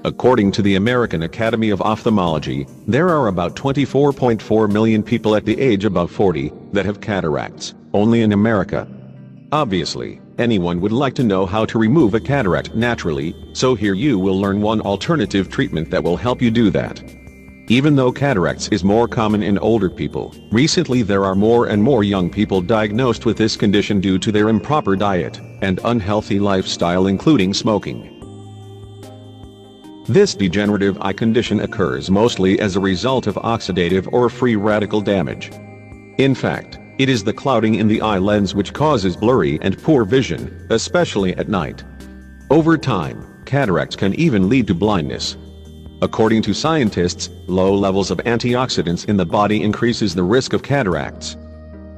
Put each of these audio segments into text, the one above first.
According to the American Academy of Ophthalmology, there are about 24.4 million people at the age above 40 that have cataracts, only in America. Obviously, anyone would like to know how to remove a cataract naturally, so here you will learn one alternative treatment that will help you do that. Even though cataracts is more common in older people, recently there are more and more young people diagnosed with this condition due to their improper diet and unhealthy lifestyle, including smoking. This degenerative eye condition occurs mostly as a result of oxidative or free radical damage. In fact, it is the clouding in the eye lens which causes blurry and poor vision, especially at night. Over time, cataracts can even lead to blindness. According to scientists, low levels of antioxidants in the body increases the risk of cataracts.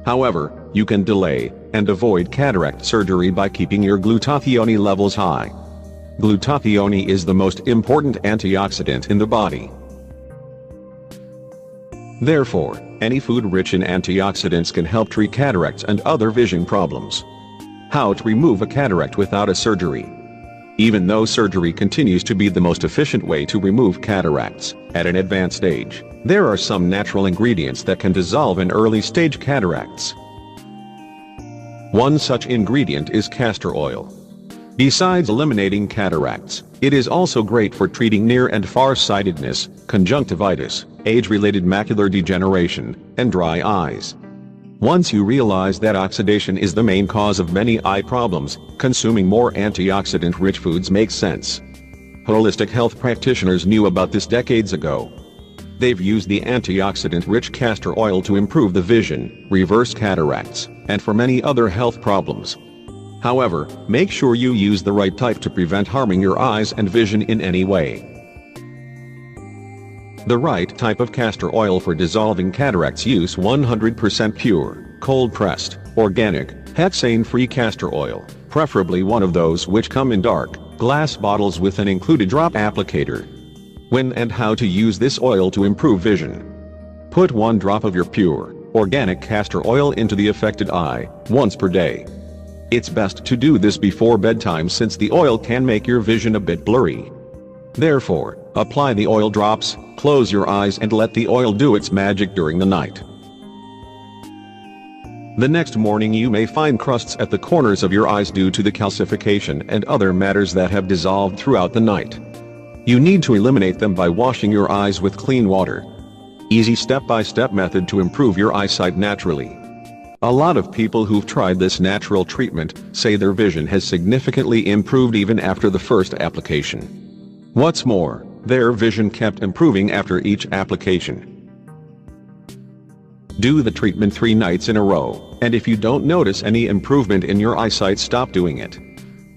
However, you can delay and avoid cataract surgery by keeping your glutathione levels high. Glutathione is the most important antioxidant in the body. Therefore, any food rich in antioxidants can help treat cataracts and other vision problems. How to remove a cataract without a surgery? Even though surgery continues to be the most efficient way to remove cataracts at an advanced stage, there are some natural ingredients that can dissolve in early-stage cataracts. One such ingredient is castor oil. Besides eliminating cataracts, it is also great for treating near and far-sightedness, conjunctivitis, age-related macular degeneration, and dry eyes. Once you realize that oxidation is the main cause of many eye problems, consuming more antioxidant-rich foods makes sense. Holistic health practitioners knew about this decades ago. They've used the antioxidant-rich castor oil to improve the vision, reverse cataracts, and for many other health problems. However, make sure you use the right type to prevent harming your eyes and vision in any way. The right type of castor oil for dissolving cataracts: use 100% pure, cold-pressed, organic, hexane-free castor oil, preferably one of those which come in dark, glass bottles with an included drop applicator. When and how to use this oil to improve vision. Put 1 drop of your pure, organic castor oil into the affected eye, once per day. It's best to do this before bedtime since the oil can make your vision a bit blurry. Therefore, apply the oil drops, close your eyes and let the oil do its magic during the night. The next morning you may find crusts at the corners of your eyes due to the calcification and other matters that have dissolved throughout the night. You need to eliminate them by washing your eyes with clean water. Easy step-by-step method to improve your eyesight naturally. A lot of people who've tried this natural treatment say their vision has significantly improved even after the first application. What's more, their vision kept improving after each application. Do the treatment 3 nights in a row, and if you don't notice any improvement in your eyesight, stop doing it.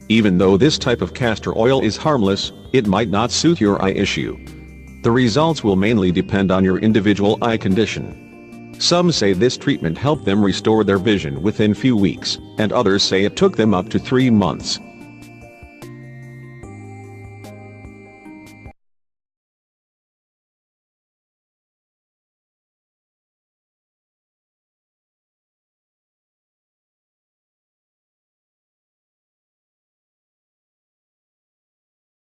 Even though this type of castor oil is harmless, it might not suit your eye issue. The results will mainly depend on your individual eye condition. Some say this treatment helped them restore their vision within few weeks, and others say it took them up to 3 months.